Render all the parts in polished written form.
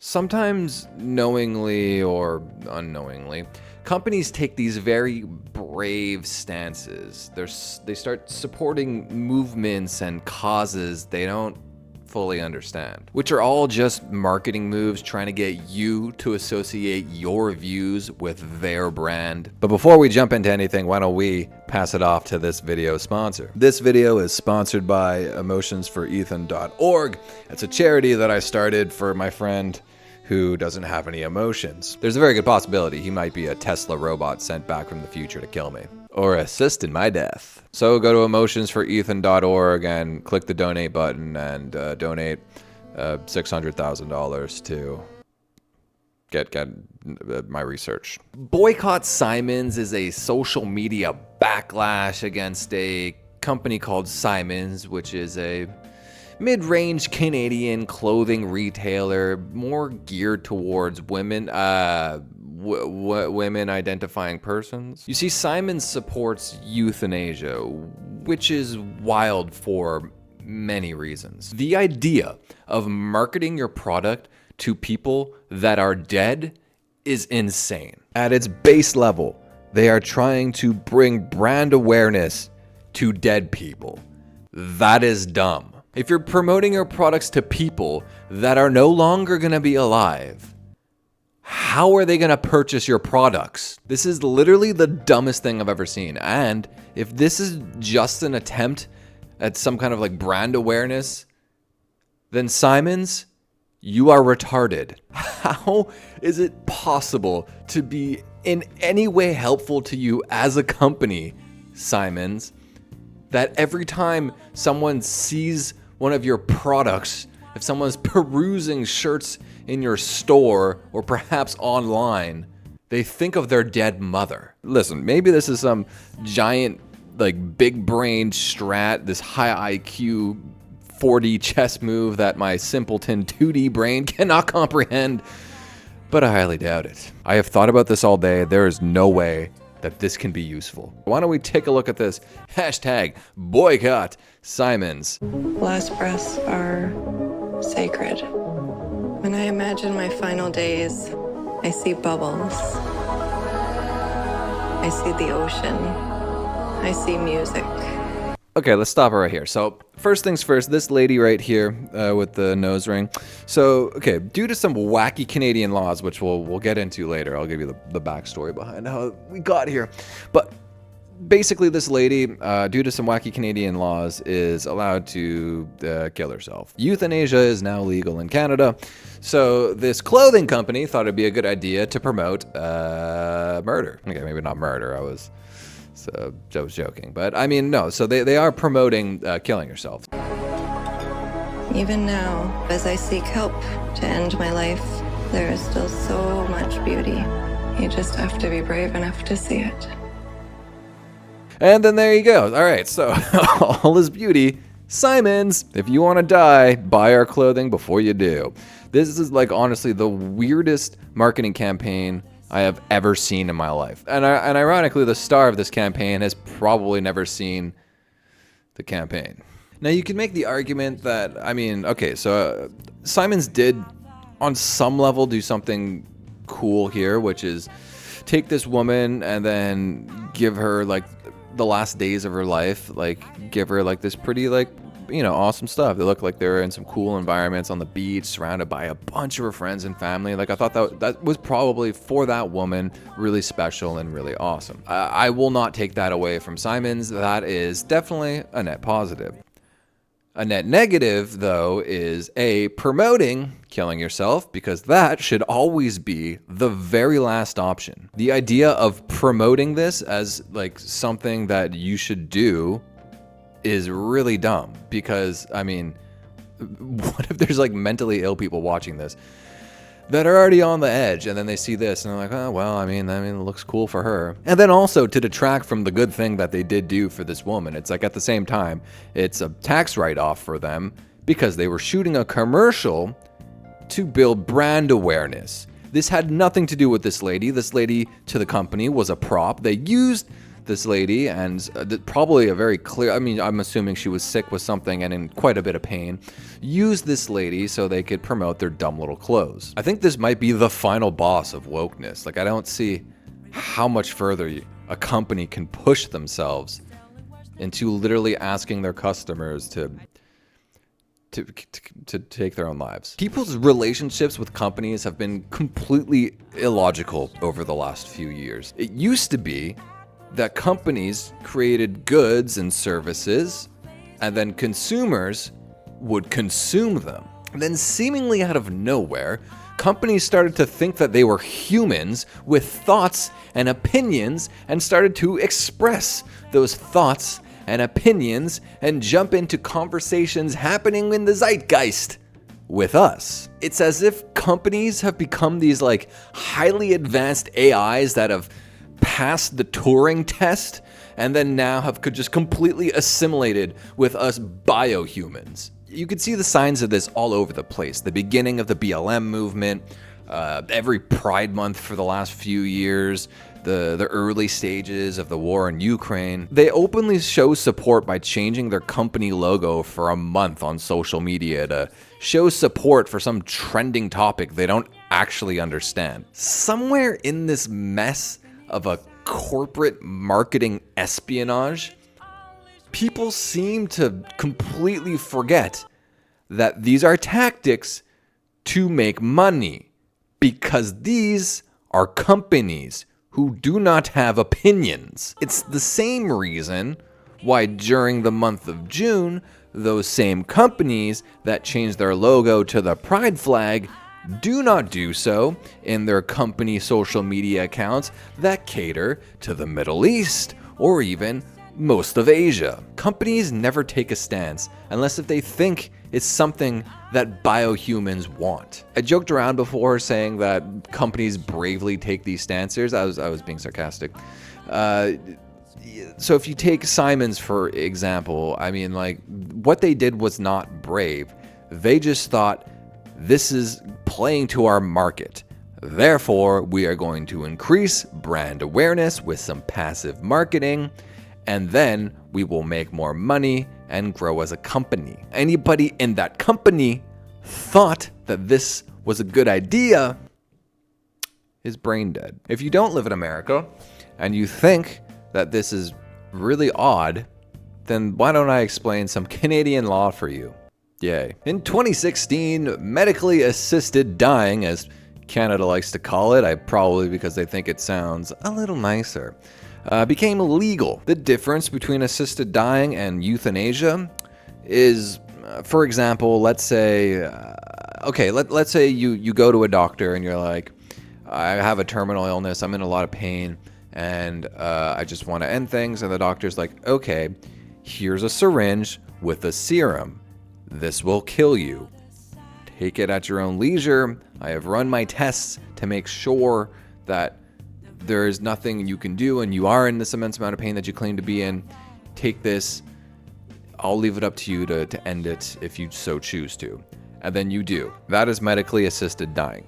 Sometimes knowingly or unknowingly, companies take these very brave stances. They start supporting movements and causes they don't fully understand, which are all just marketing moves trying to get you to associate your views with their brand. But before we jump into anything, why don't we pass it off to this video sponsor. This video is sponsored by emotionsforethan.org. It's a charity that I started for my friend who doesn't have any emotions. There's a very good possibility he might be a Tesla robot sent back from the future to kill me, or assist in my death. So go to emotionsforethan.org and click the donate button and donate $600,000 to get my research. Boycott Simons is a social media backlash against a company called SIMONS, which is a mid-range Canadian clothing retailer, more geared towards women, women identifying persons. You see, SIMONS supports euthanasia, which is wild for many reasons. The idea of marketing your product to people that are dead is insane. At its base level, they are trying to bring brand awareness to dead people. That is dumb. If you're promoting your products to people that are no longer going to be alive, how are they going to purchase your products? This is literally the dumbest thing I've ever seen. And if this is just an attempt at some kind of like brand awareness, then SIMONS, you are retarded. How is it possible to be in any way helpful to you as a company, SIMONS, that every time someone sees one of your products, if someone's perusing shirts in your store or perhaps online, they think of their dead mother? Listen, maybe this is some giant, like big brain strat, this high IQ 4D chess move that my simpleton 2D brain cannot comprehend, but I highly doubt it. I have thought about this all day. There is no way that this can be useful. Why don't we take a look at this? Hashtag boycott Simons. Last breaths are sacred. When I imagine my final days, I see bubbles. I see the ocean. I see music. Okay, let's stop it right here. So first things first, this lady right here with the nose ring. So, okay, due to some wacky Canadian laws, which we'll get into later, I'll give you the backstory behind how we got here. But basically this lady, due to some wacky Canadian laws, is allowed to kill herself. Euthanasia is now legal in Canada. So this clothing company thought it'd be a good idea to promote murder. Okay, maybe not murder, I was joking, but I mean, no. So they are promoting killing yourself. Even now, as I seek help to end my life, there is still so much beauty. You just have to be brave enough to see it. And then there you go. All right, so all is beauty. SIMONS, if you want to die, buy our clothing before you do. This is like honestly the weirdest marketing campaign I have ever seen in my life. And ironically, the star of this campaign has probably never seen the campaign. Now, you can make the argument that, I mean, okay, so SIMONS did, on some level, do something cool here, which is take this woman and then give her, like, the last days of her life, like, give her, like, this pretty, like, you know, awesome stuff. They look like they're in some cool environments on the beach, surrounded by a bunch of her friends and family. Like, I thought that was probably, for that woman, really special and really awesome. I will not take that away from SIMONS. That is definitely a net positive. A net negative, though, is promoting killing yourself, because that should always be the very last option. The idea of promoting this as like something that you should do is really dumb, because, I mean, what if there's like mentally ill people watching this that are already on the edge, and then they see this and they're like, oh, well, I mean, it looks cool for her. And then also to detract from the good thing that they did do for this woman, it's like at the same time, it's a tax write-off for them because they were shooting a commercial to build brand awareness. This had nothing to do with this lady. This lady to the company was a prop. They used this lady, and probably a very clear, I mean, I'm assuming she was sick with something and in quite a bit of pain, used this lady so they could promote their dumb little clothes. I think this might be the final boss of wokeness. Like, I don't see how much further a company can push themselves into literally asking their customers to take their own lives. People's relationships with companies have been completely illogical over the last few years. It used to be that companies created goods and services, and then consumers would consume them. And then seemingly out of nowhere, companies started to think that they were humans with thoughts and opinions and started to express those thoughts and opinions and jump into conversations happening in the zeitgeist with us. It's as if companies have become these like highly advanced AIs that have passed the Turing test and then now have just completely assimilated with us biohumans. You could see the signs of this all over the place. The beginning of the BLM movement, every Pride Month for the last few years, the early stages of the war in Ukraine. They openly show support by changing their company logo for a month on social media to show support for some trending topic they don't actually understand. Somewhere in this mess of a corporate marketing espionage, people seem to completely forget that these are tactics to make money, because these are companies who do not have opinions. It's the same reason why during the month of June, those same companies that change their logo to the pride flag do not do so in their company social media accounts that cater to the Middle East or even most of Asia. Companies never take a stance unless if they think it's something that biohumans want. I joked around before saying that companies bravely take these stances. I was being sarcastic. So if you take SIMONS, for example, I mean, like, what they did was not brave. They just thought, this is playing to our market. Therefore, we are going to increase brand awareness with some passive marketing, and then we will make more money and grow as a company. Anybody in that company thought that this was a good idea is brain dead. If you don't live in America and you think that this is really odd, then why don't I explain some Canadian law for you? Yay. In 2016, medically assisted dying, as Canada likes to call it, probably because they think it sounds a little nicer, became illegal. The difference between assisted dying and euthanasia is, for example, let's say, let's say you go to a doctor and you're like, I have a terminal illness, I'm in a lot of pain, and I just want to end things. And the doctor's like, okay, here's a syringe with a serum. This will kill you. Take it at your own leisure. I have run my tests to make sure that there is nothing you can do and you are in this immense amount of pain that you claim to be in. Take this. I'll leave it up to you to end it if you so choose to. And then you do. That is medically assisted dying.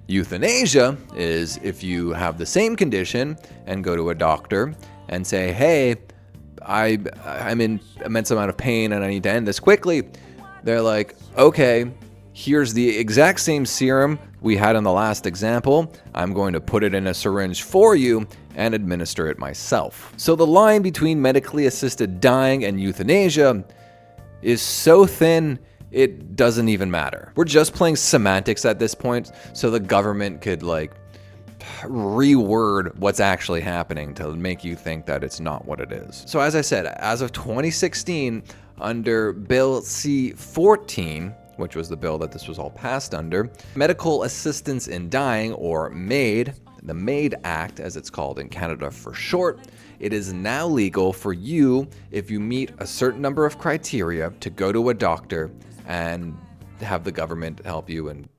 Euthanasia is if you have the same condition and go to a doctor and say, hey, I'm in immense amount of pain and I need to end this quickly. They're like, okay, here's the exact same serum we had in the last example. I'm going to put it in a syringe for you and administer it myself. So the line between medically assisted dying and euthanasia is so thin, it doesn't even matter. We're just playing semantics at this point, so the government could like reword what's actually happening to make you think that it's not what it is. So as I said, as of 2016, under Bill C-14, which was the bill that this was all passed under, medical assistance in dying, or MAID, the MAID Act, as it's called in Canada for short, it is now legal for you, if you meet a certain number of criteria, to go to a doctor and have the government help you in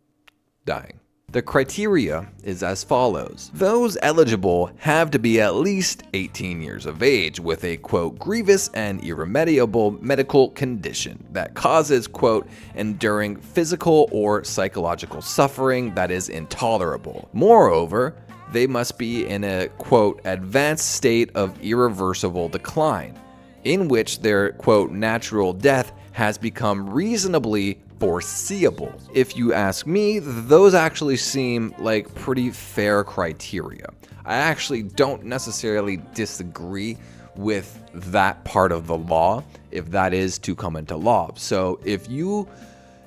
dying. The criteria is as follows. Those eligible have to be at least 18 years of age with a, quote, grievous and irremediable medical condition that causes, quote, enduring physical or psychological suffering that is intolerable. Moreover, they must be in a, quote, advanced state of irreversible decline, in which their, quote, natural death has become reasonably foreseeable. If you ask me, those actually seem like pretty fair criteria. I actually don't necessarily disagree with that part of the law, if that is to come into law. So if you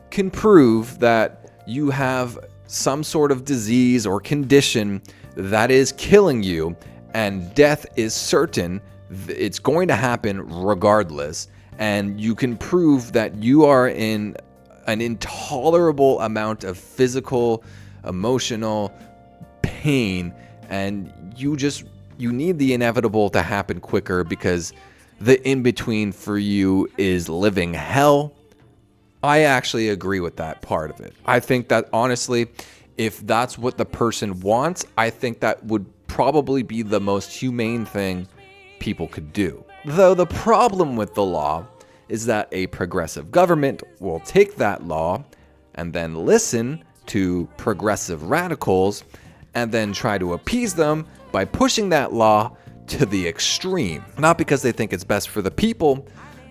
can prove that you have some sort of disease or condition that is killing you, and death is certain, it's going to happen regardless, and you can prove that you are in an intolerable amount of physical, emotional pain, and you need the inevitable to happen quicker because the in-between for you is living hell, I actually agree with that part of it. I think that honestly, if that's what the person wants, I think that would probably be the most humane thing people could do. Though the problem with the law is that a progressive government will take that law and then listen to progressive radicals and then try to appease them by pushing that law to the extreme. Not because they think it's best for the people,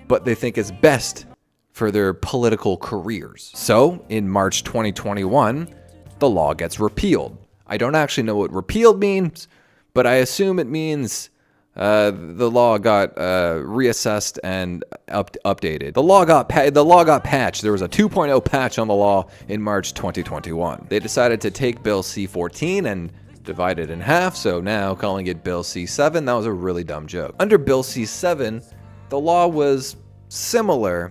but they think it's best for their political careers. So, in March 2021, the law gets repealed. I don't actually know what repealed means, but I assume it means the law got reassessed and updated. The law got patched. There was a 2.0 patch on the law in March 2021. They decided to take Bill C-14 and divide it in half, so now calling it Bill C-7, that was a really dumb joke. Under Bill C-7, the law was similar,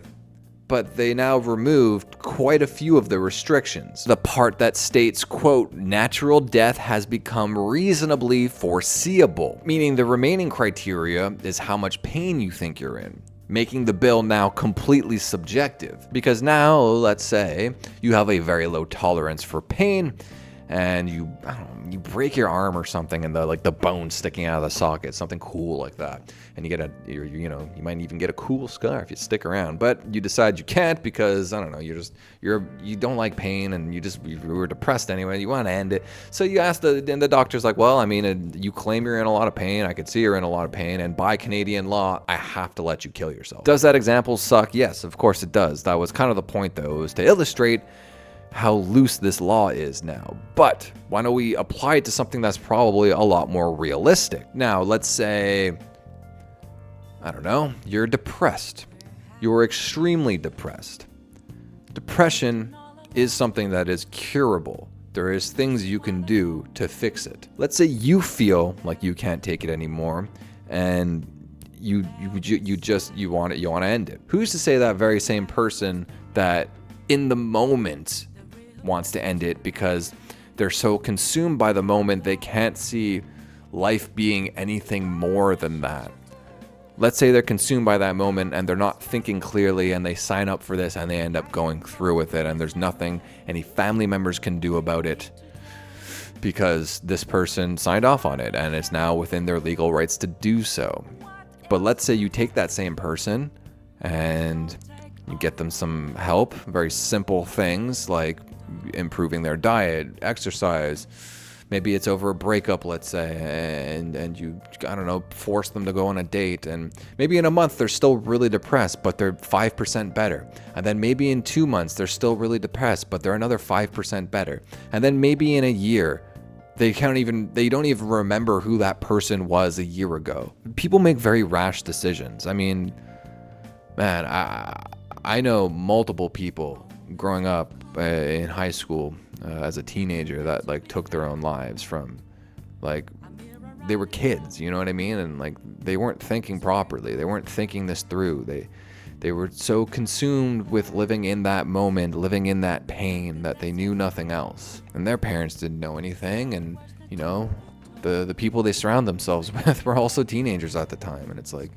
but they now removed quite a few of the restrictions. The part that states, quote, natural death has become reasonably foreseeable, meaning the remaining criteria is how much pain you think you're in, making the bill now completely subjective. Because now, let's say, you have a very low tolerance for pain, and you break your arm or something, and the bone sticking out of the socket, something cool like that, and you get you might even get a cool scar if you stick around, but you decide you can't because I don't know, you don't like pain, and you were depressed anyway, you want to end it, so you ask and the doctor's like, well, I mean, you claim you're in a lot of pain, I could see you're in a lot of pain, and by Canadian law, I have to let you kill yourself. Does that example suck? Yes, of course it does. That was kind of the point, though, was to illustrate how loose this law is now. But why don't we apply it to something that's probably a lot more realistic? Now, let's say, I don't know, you're depressed. You're extremely depressed. Depression is something that is curable. There is things you can do to fix it. Let's say you feel like you can't take it anymore, and you want to end it. Who's to say that very same person that in the moment wants to end it because they're so consumed by the moment they can't see life being anything more than that? Let's say they're consumed by that moment and they're not thinking clearly, and they sign up for this and they end up going through with it, and there's nothing any family members can do about it because this person signed off on it and it's now within their legal rights to do so. But let's say you take that same person and you get them some help, very simple things like improving their diet, exercise. Maybe it's over a breakup, let's say, and you, I don't know, force them to go on a date. And maybe in a month they're still really depressed, but they're 5% better. And then maybe in 2 months they're still really depressed, but they're another 5% better. And then maybe in a year, they don't even remember who that person was a year ago. People make very rash decisions. I mean, man, I know multiple people growing up in high school as a teenager that took their own lives from they were kids, you know what I mean? And they weren't thinking properly. They weren't thinking this through. They were so consumed with living in that moment, living in that pain, that they knew nothing else. And their parents didn't know anything, and the people they surround themselves with were also teenagers at the time, and it's like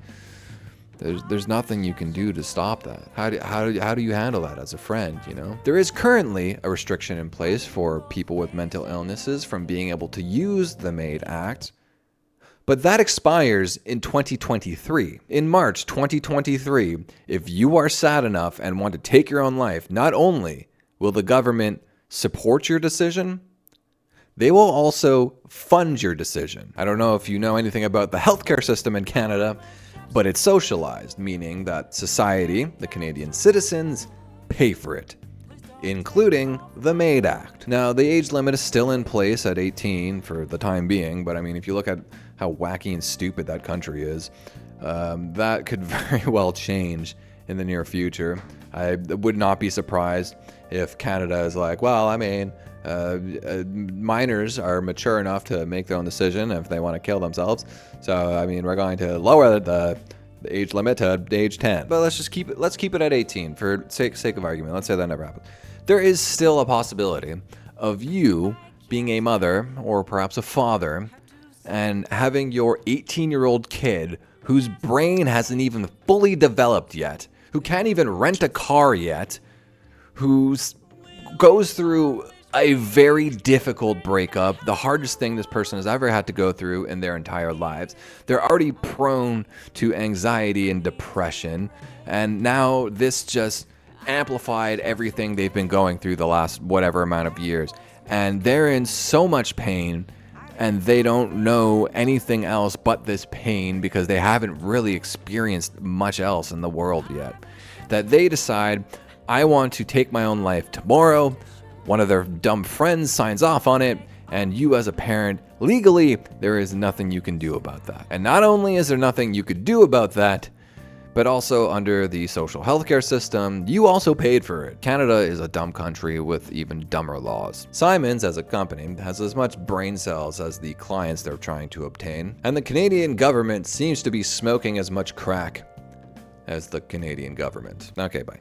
there's nothing you can do to stop that. How do you handle that as a friend, There is currently a restriction in place for people with mental illnesses from being able to use the MAID Act, but that expires in 2023. In March 2023, if you are sad enough and want to take your own life, not only will the government support your decision, They will also fund your decision. I don't know if you know anything about the healthcare system in Canada, but it's socialized, meaning that society, the Canadian citizens, pay for it, including the MAID Act. Now, the age limit is still in place at 18 for the time being, but I mean, if you look at how wacky and stupid that country is, that could very well change in the near future. I would not be surprised if Canada is like, well, I mean, minors are mature enough to make their own decision if they want to kill themselves. So, I mean, we're going to lower the age limit to age 10. But let's keep it at 18 for sake of argument. Let's say that never happens. There is still a possibility of you being a mother or perhaps a father and having your 18-year-old kid whose brain hasn't even fully developed yet, who can't even rent a car yet, who goes through a very difficult breakup, the hardest thing this person has ever had to go through in their entire lives. They're already prone to anxiety and depression, and now this just amplified everything they've been going through the last whatever amount of years. And they're in so much pain, and they don't know anything else but this pain because they haven't really experienced much else in the world yet, that they decide, I want to take my own life tomorrow. One of their dumb friends signs off on it, and you as a parent, legally, there is nothing you can do about that. And not only is there nothing you could do about that, but also under the social healthcare system, you also paid for it. Canada is a dumb country with even dumber laws. Simons, as a company, has as much brain cells as the clients they're trying to obtain, and the Canadian government seems to be smoking as much crack as the Canadian government. Okay, bye.